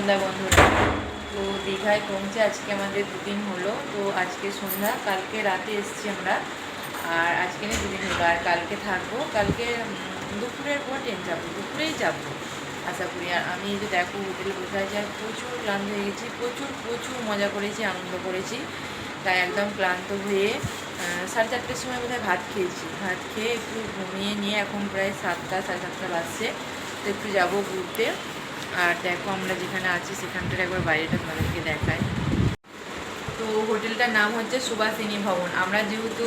সন্ধ্যা বন্ধুরা। তো দীঘায় পৌঁছে আজকে আমাদের দুদিন হলো। তো আজকে সন্ধ্যা, কালকে রাতে এসেছি আমরা, আর আজকে নিয়ে দুদিন হলো, আর কালকে থাকবো। কালকে দুপুরের পর ট্রেন যাবো, দুপুরেই যাবো আশা করি। আর আমি এই যে দেখো হোটেলে বসে আছি, আর প্রচুর ক্লান্ত হয়ে গেছি, প্রচুর প্রচুর মজা করেছি, আনন্দ করেছি। তাই একদম ক্লান্ত হয়ে 4:30টার সময় বোধহয় ভাত খেয়েছি। ভাত খেয়ে একটু ঘুমিয়ে নিয়ে এখন প্রায় 7টা, 7:30 বাজছে। তো একটু যাবো ঘুরতে। আর দেখো আমরা যেখানে আছি সেখানটার একবার বাইরেটা তোমাদেরকে দেখাই। তো হোটেলটার নাম হচ্ছে সুভাষিনী ভবন। আমরা যেহেতু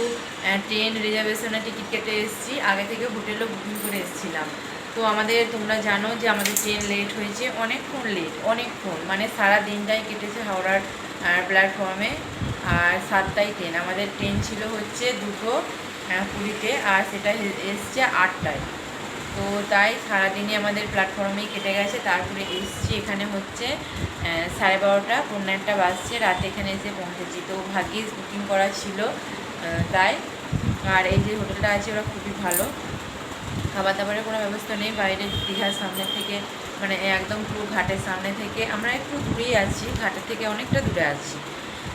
ট্রেন রিজার্ভেশনের টিকিট কেটে এসেছি, আগে থেকে হোটেলও বুকিং করে এসেছিলাম। তো আমাদের, তোমরা জানো যে আমাদের ট্রেন লেট হয়েছে, অনেকক্ষণ মানে সারা দিনটাই কেটেছে হাওড়ার প্ল্যাটফর্মে। আর 7টায় ট্রেন, আমাদের ট্রেন ছিল হচ্ছে 2:20-তে, আর সেটা এসছে 8টায়। তো তাই সারাদিনই আমাদের প্ল্যাটফর্মেই কেটে গেছে। তারপরে এসছি এখানে হচ্ছে 12:30, 1:15 বাজছে, রাতে এখানে এসে পৌঁছেছি। তো ভাগ্যিস বুকিং করা ছিল তাই। আর এই যে হোটেলটা আছে ওরা খুবই ভালো, খাবার দাবারের কোনো ব্যবস্থা নেই। বাইরে দীঘার সামনে থেকে, মানে একদম পুরো ঘাটের সামনে থেকে, আমরা একটু দূরেই আছি, ঘাটের থেকে অনেকটা দূরে আছি।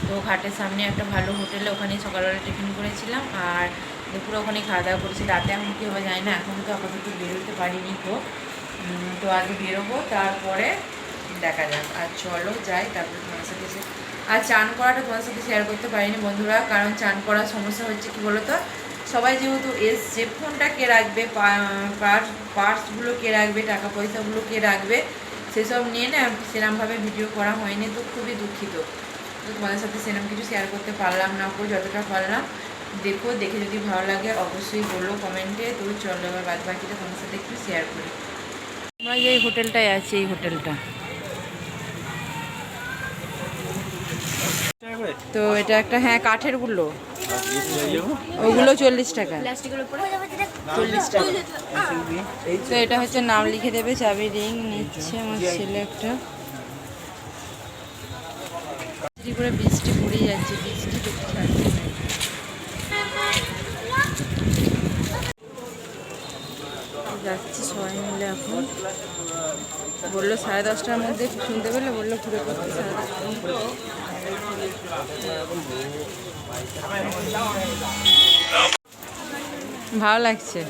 তো ঘাটের সামনে একটা ভালো হোটেলে, ওখানেই সকালবেলা টিফিন করেছিলাম, আর দুপুরে ওখানে খাওয়া দাওয়া করেছি। রাতে এখন কী হবে জানি না, এখন তো আপাতত বেরোতে পারিনি। তো আগে বেরোবো, তারপরে দেখা যাক। আর চলো যাই, তারপরে তোমার সাথে আর চান করাটা তোমার সাথে শেয়ার করতে পারিনি বন্ধুরা, কারণ চান করার সমস্যা হচ্ছে কী বলো তো, সবাই যেহেতু এসছে, ফোনটা কে রাখবে, পার্সগুলো কে রাখবে, টাকা পয়সাগুলো কে রাখবে, সেসব নিয়ে না সেরকমভাবে ভিডিও করা হয়নি। তো খুবই দুঃখিত। তো তোমাদের সাথে সেরকম কিছু শেয়ার করতে পারলাম না, যতটা পারলাম। দেখো, দেখে যদি ভালো লাগে অবশ্যই বললো কমেন্টে। তো চলো এবার বাদ বাকিটা তোমার সাথে একটু শেয়ার করি। আমরা এই হোটেলটায় আছি, এই হোটেলটা। তো এটা একটা, হ্যাঁ কাঠের গুলো, ওগুলো 40 টাকা, 40 টাকা। তো এটা হচ্ছে নাম লিখে দেবে, চাবি রিং নিচ্ছে আমার ছেলে একটা। করে বৃষ্টি পড়ে যাচ্ছে, বৃষ্টি দেখতে পাচ্ছি। যাচ্ছি সবাই মিলে এখন। বললো 10:30টার মধ্যে, শুনতে পেলে বললো ঘুরে করতে 10:30। ভালো লাগছে।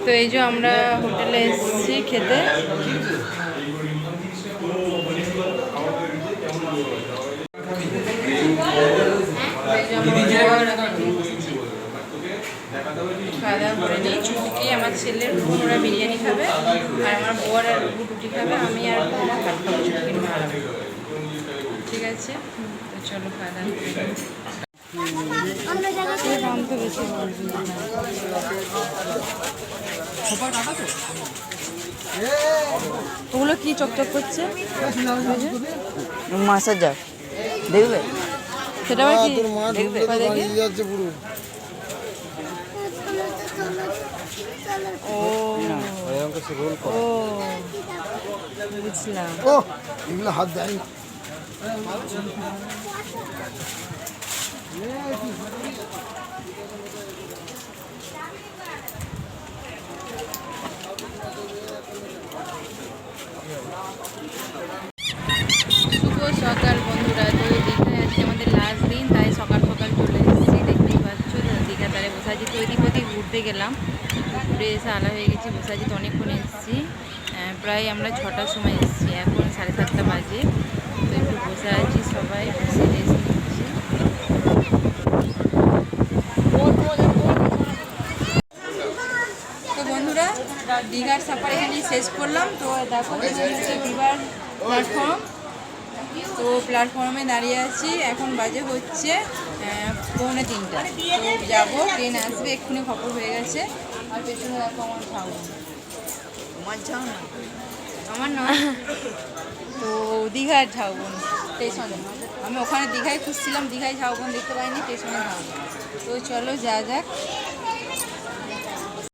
তো এই যে আমরা হোটেলে এসেছি খেতে। খাওয়া দাওয়া করে নিই। চুটকি, আমার ছেলের ওরা বিরিয়ানি খাবে, আর আমার বর আর রুটি খাবে, আমি আর ভাত খাবো চুটকির ভাত। ঠিক আছে, তো চলো খাওয়া দাওয়া করে দাম তো বেশি। ওগুলো কি চকচক করছে? মাসাজার দেখবে, সেটা আবার কি দেখবে? ও ও বুঝলাম। এগুলো হাত দেয় না। শুভ সকাল বন্ধুরা। তো দীঘায় আজকে আমাদের লাস্ট দিন, তাই সকাল সকাল চলে এসেছি, দেখতেই পাচ্ছ। দীঘা তারে বসে আছি, তো এদিক ওদিক ঘুরতে গেলাম, ঘুরে এসে আলা হয়ে গেছি, বসে আছি। তো অনেকক্ষণ এসেছি, প্রায় আমরা 6টার সময় এসেছি, এখন 7:30 বাজে। তো একটু বসে আছি, সবাই বসে রেস্ট নিচ্ছি। তো বন্ধুরা, দীঘার সাফার এখানেই শেষ করলাম। তো দেখো দীঘার প্ল্যাটফর্ম, তো প্ল্যাটফর্মে দাঁড়িয়ে আছি, এখন বাজে হচ্ছে 2:45। তো যাবো, ট্রেন আসবে এক্ষুনি, খবর হয়ে গেছে। আর পেছনে দেখো আমার ঝাউবন, আমার নয়, তো দীঘার ঝাউবন স্টেশনে। আমি ওখানে দীঘায় খুঁজছিলাম, দীঘায় ঝাউবন দেখতে পাইনি, স্টেশনে ঝাউবন। তো চলো যা যাক।